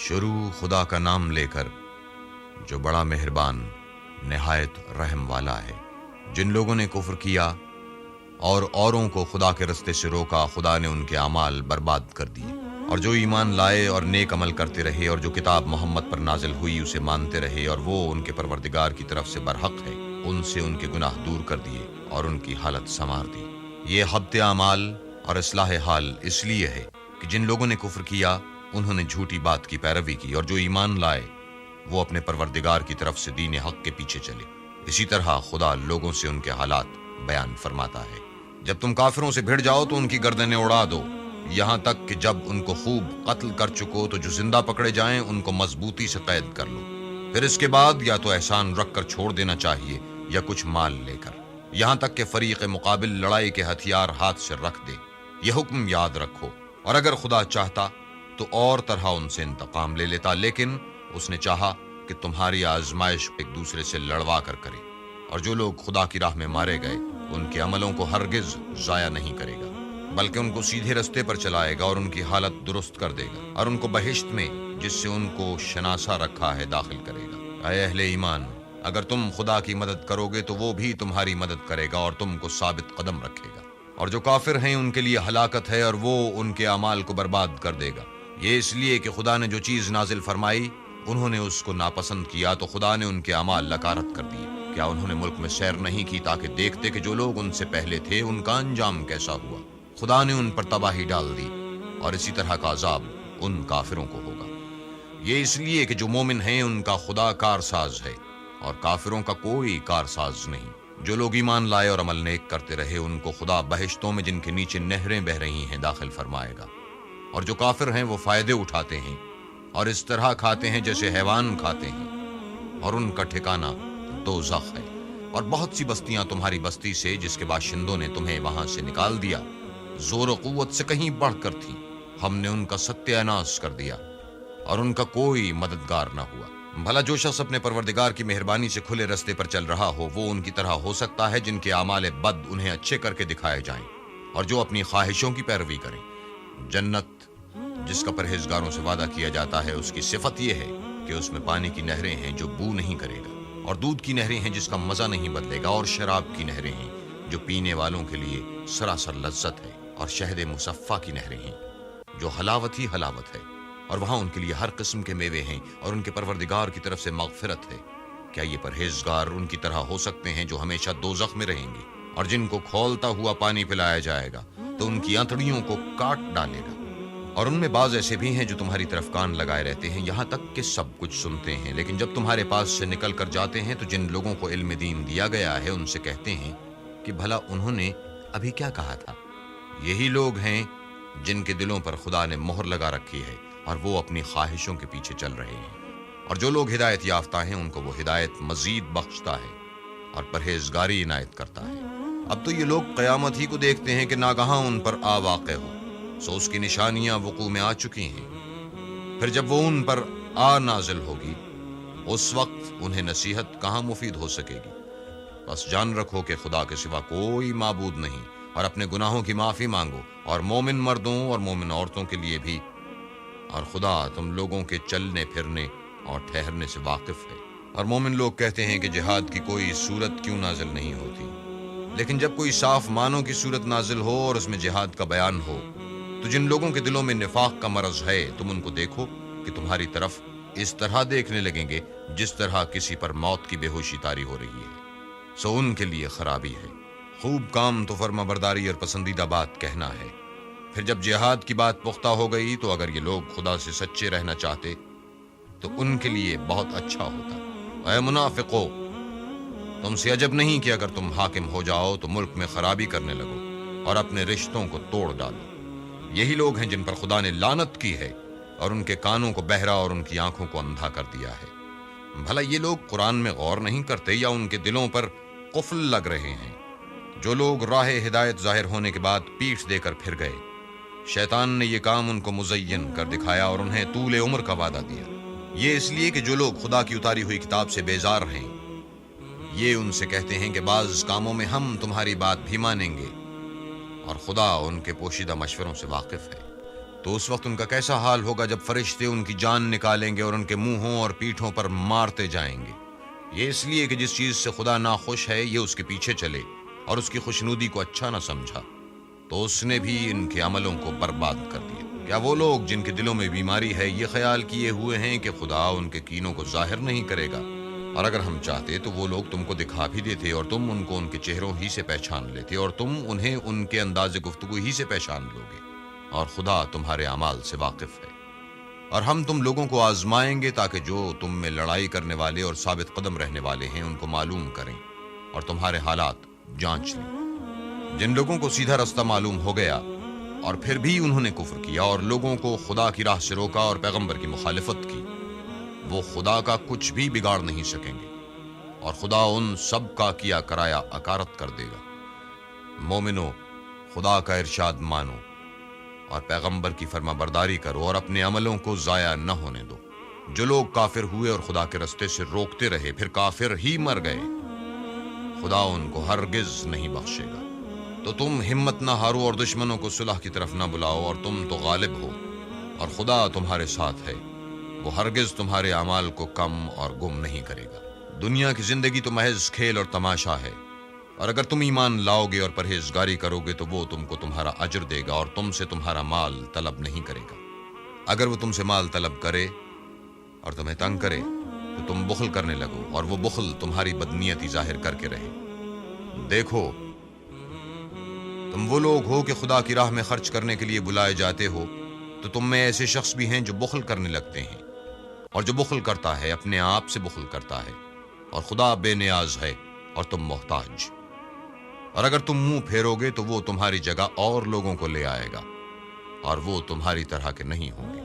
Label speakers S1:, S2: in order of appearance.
S1: شروع خدا کا نام لے کر جو بڑا مہربان نہایت رحم والا ہے۔ جن لوگوں نے کفر کیا اور اوروں کو خدا کے رستے سے روکا، خدا نے ان کے اعمال برباد کر دیے، اور جو ایمان لائے اور نیک عمل کرتے رہے اور جو کتاب محمد پر نازل ہوئی اسے مانتے رہے اور وہ ان کے پروردگار کی طرف سے برحق ہے، ان سے ان کے گناہ دور کر دیے اور ان کی حالت سنوار دی۔ یہ حبط اعمال اور اصلاح حال اس لیے ہے کہ جن لوگوں نے کفر کیا انہوں نے جھوٹی بات کی پیروی کی، اور جو ایمان لائے وہ اپنے پروردگار کی طرف سے دین حق کے پیچھے چلے۔ اسی طرح خدا لوگوں سے ان کے حالات بیان فرماتا ہے۔ جب تم کافروں سے بھڑ جاؤ تو ان کی گردنیں اڑا دو، یہاں تک کہ جب ان کو خوب قتل کر چکو تو جو زندہ پکڑے جائیں ان کو مضبوطی سے قید کر لو، پھر اس کے بعد یا تو احسان رکھ کر چھوڑ دینا چاہیے یا کچھ مال لے کر، یہاں تک کہ فریق مقابل لڑائی کے ہتھیار ہاتھ سے رکھ دے۔ یہ حکم یاد رکھو، اور اگر خدا چاہتا تو اور طرح ان سے انتقام لے لیتا، لیکن اس نے چاہا کہ تمہاری آزمائش ایک دوسرے سے لڑوا کر کرے، اور جو لوگ خدا کی راہ میں مارے گئے ان کے عملوں کو ہرگز ضائع نہیں کرے گا، بلکہ ان کو سیدھے رستے پر چلائے گا اور ان کی حالت درست کر دے گا، اور ان کو بہشت میں جس سے ان کو شناسا رکھا ہے داخل کرے گا۔ اے اہل ایمان، اگر تم خدا کی مدد کرو گے تو وہ بھی تمہاری مدد کرے گا اور تم کو ثابت قدم رکھے گا، اور جو کافر ہیں ان کے لیے ہلاکت ہے اور وہ ان کے اعمال کو برباد کر دے گا۔ یہ اس لیے کہ خدا نے جو چیز نازل فرمائی انہوں نے اس کو ناپسند کیا تو خدا نے ان کے اعمال لکارت کر دیے۔ کیا انہوں نے ملک میں سیر نہیں کی تاکہ دیکھتے کہ جو لوگ ان سے پہلے تھے ان کا انجام کیسا ہوا؟ خدا نے ان پر تباہی ڈال دی، اور اسی طرح کا عذاب ان کافروں کو ہوگا۔ یہ اس لیے کہ جو مومن ہیں ان کا خدا کارساز ہے اور کافروں کا کوئی کارساز نہیں۔ جو لوگ ایمان لائے اور عمل نیک کرتے رہے ان کو خدا بہشتوں میں جن کے نیچے نہریں بہ رہی ہیں داخل فرمائے گا، اور جو کافر ہیں وہ فائدے اٹھاتے ہیں اور اس طرح کھاتے ہیں جیسے حیوان کھاتے ہیں، اور ان کا ٹھکانہ دوزخ ہے۔ اور بہت سی بستیاں تمہاری بستی سے جس کے باشندوں نے تمہیں وہاں سے نکال دیا زور و قوت سے کہیں بڑھ کر تھی، ہم نے ان کا ستیہ ناش کر دیا اور ان کا کوئی مددگار نہ ہوا۔ بھلا جو شخص اپنے پروردگار کی مہربانی سے کھلے رستے پر چل رہا ہو وہ ان کی طرح ہو سکتا ہے جن کے اعمال بد انہیں اچھے کر کے دکھائے جائیں اور جو اپنی خواہشوں کی پیروی کریں۔ جنت جس کا پرہیزگاروں سے وعدہ کیا جاتا ہے اس کی صفت یہ ہے کہ اس میں پانی کی نہریں ہیں جو بو نہیں کرے گا، اور دودھ کی نہریں ہیں جس کا مزہ نہیں بدلے گا، اور شراب کی نہریں ہیں جو پینے والوں کے لیے سراسر لذت ہے، اور شہد مصفا کی نہریں ہیں جو حلاوت ہی حلاوت ہے، اور وہاں ان کے لیے ہر قسم کے میوے ہیں اور ان کے پروردگار کی طرف سے مغفرت ہے۔ کیا یہ پرہیزگار ان کی طرح ہو سکتے ہیں جو ہمیشہ دوزخ میں رہیں گے، اور جن کو کھولتا ہوا پانی پلایا جائے گا تو ان کی آنتڑیوں کو کاٹ ڈالے گا؟ اور ان میں بعض ایسے بھی ہیں جو تمہاری طرف کان لگائے رہتے ہیں یہاں تک کہ سب کچھ سنتے ہیں، لیکن جب تمہارے پاس سے نکل کر جاتے ہیں تو جن لوگوں کو علم دین دیا گیا ہے ان سے کہتے ہیں کہ بھلا انہوں نے ابھی کیا کہا تھا؟ یہی لوگ ہیں جن کے دلوں پر خدا نے مہر لگا رکھی ہے اور وہ اپنی خواہشوں کے پیچھے چل رہے ہیں، اور جو لوگ ہدایت یافتہ ہیں ان کو وہ ہدایت مزید بخشتا ہے اور پرہیزگاری عنایت کرتا ہے۔ اب تو یہ لوگ قیامت ہی کو دیکھتے ہیں کہ ناگہاں ان پر آ واقع ہو، سو اس کی نشانیاں وقوع میں آ چکی ہیں، پھر جب وہ ان پر آ نازل ہوگی اس وقت انہیں نصیحت کہاں مفید ہو سکے گی۔ بس جان رکھو کہ خدا کے سوا کوئی معبود نہیں، اور اپنے گناہوں کی معافی مانگو، اور مومن مردوں اور مومن عورتوں کے لیے بھی، اور خدا تم لوگوں کے چلنے پھرنے اور ٹھہرنے سے واقف ہے۔ اور مومن لوگ کہتے ہیں کہ جہاد کی کوئی صورت کیوں نازل نہیں ہوتی، لیکن جب کوئی صاف معنوں کی صورت نازل ہو اور اس میں جہاد کا بیان ہو تو جن لوگوں کے دلوں میں نفاق کا مرض ہے تم ان کو دیکھو کہ تمہاری طرف اس طرح دیکھنے لگیں گے جس طرح کسی پر موت کی بے ہوشی طاری ہو رہی ہے، سو ان کے لیے خرابی ہے۔ خوب کام تو فرما برداری اور پسندیدہ بات کہنا ہے، پھر جب جہاد کی بات پختہ ہو گئی تو اگر یہ لوگ خدا سے سچے رہنا چاہتے تو ان کے لیے بہت اچھا ہوتا۔ اے منافقو، تم سے عجب نہیں کہ اگر تم حاکم ہو جاؤ تو ملک میں خرابی کرنے لگو اور اپنے رشتوں کو توڑ ڈالو۔ یہی لوگ ہیں جن پر خدا نے لعنت کی ہے اور ان کے کانوں کو بہرا اور ان کی آنکھوں کو اندھا کر دیا ہے۔ بھلا یہ لوگ قرآن میں غور نہیں کرتے یا ان کے دلوں پر قفل لگ رہے ہیں؟ جو لوگ راہ ہدایت ظاہر ہونے کے بعد پیٹھ دے کر پھر گئے، شیطان نے یہ کام ان کو مزین کر دکھایا اور انہیں طول عمر کا وعدہ دیا۔ یہ اس لیے کہ جو لوگ خدا کی اتاری ہوئی کتاب سے بیزار ہیں یہ ان سے کہتے ہیں کہ بعض کاموں میں ہم تمہاری بات بھی مانیں گے، اور خدا ان کے پوشیدہ مشوروں سے واقف ہے۔ تو اس وقت ان کا کیسا حال ہوگا جب فرشتے ان کی جان نکالیں گے اور ان کے منہوں اور پیٹھوں پر مارتے جائیں گے۔ یہ اس لیے کہ جس چیز سے خدا ناخوش ہے یہ اس کے پیچھے چلے اور اس کی خوشنودی کو اچھا نہ سمجھا، تو اس نے بھی ان کے عملوں کو برباد کر دیا۔ کیا وہ لوگ جن کے دلوں میں بیماری ہے یہ خیال کیے ہوئے ہیں کہ خدا ان کے کینوں کو ظاہر نہیں کرے گا؟ اور اگر ہم چاہتے تو وہ لوگ تم کو دکھا بھی دیتے اور تم ان کو ان کے چہروں ہی سے پہچان لیتے اور تم انہیں ان کے انداز گفتگو ہی سے پہچان لوگے، اور خدا تمہارے اعمال سے واقف ہے۔ اور ہم تم لوگوں کو آزمائیں گے تاکہ جو تم میں لڑائی کرنے والے اور ثابت قدم رہنے والے ہیں ان کو معلوم کریں اور تمہارے حالات جانچ لیں۔ جن لوگوں کو سیدھا رستہ معلوم ہو گیا اور پھر بھی انہوں نے کفر کیا اور لوگوں کو خدا کی راہ سے روکا اور پیغمبر کی مخالفت کی، وہ خدا کا کچھ بھی بگاڑ نہیں سکیں گے، اور خدا ان سب کا کیا کرایا اکارت کر دے گا۔ مومنو، خدا کا ارشاد مانو اور پیغمبر کی فرما برداری کرو اور اپنے عملوں کو ضائع نہ ہونے دو۔ جو لوگ کافر ہوئے اور خدا کے رستے سے روکتے رہے پھر کافر ہی مر گئے، خدا ان کو ہرگز نہیں بخشے گا۔ تو تم ہمت نہ ہارو اور دشمنوں کو صلح کی طرف نہ بلاؤ، اور تم تو غالب ہو اور خدا تمہارے ساتھ ہے، وہ ہرگز تمہارے اعمال کو کم اور گم نہیں کرے گا۔ دنیا کی زندگی تو محض کھیل اور تماشا ہے، اور اگر تم ایمان لاؤ گے اور پرہیزگاری کرو گے تو وہ تم کو تمہارا اجر دے گا اور تم سے تمہارا مال طلب نہیں کرے گا۔ اگر وہ تم سے مال طلب کرے اور تمہیں تنگ کرے تو تم بخل کرنے لگو اور وہ بخل تمہاری بدنیتی ظاہر کر کے رہے۔ دیکھو، تم وہ لوگ ہو کہ خدا کی راہ میں خرچ کرنے کے لیے بلائے جاتے ہو، تو تم میں ایسے شخص بھی ہیں جو بخل کرنے لگتے ہیں، اور جو بخل کرتا ہے اپنے آپ سے بخل کرتا ہے، اور خدا بے نیاز ہے اور تم محتاج۔ اور اگر تم منہ پھیرو گے تو وہ تمہاری جگہ اور لوگوں کو لے آئے گا، اور وہ تمہاری طرح کے نہیں ہوں گے۔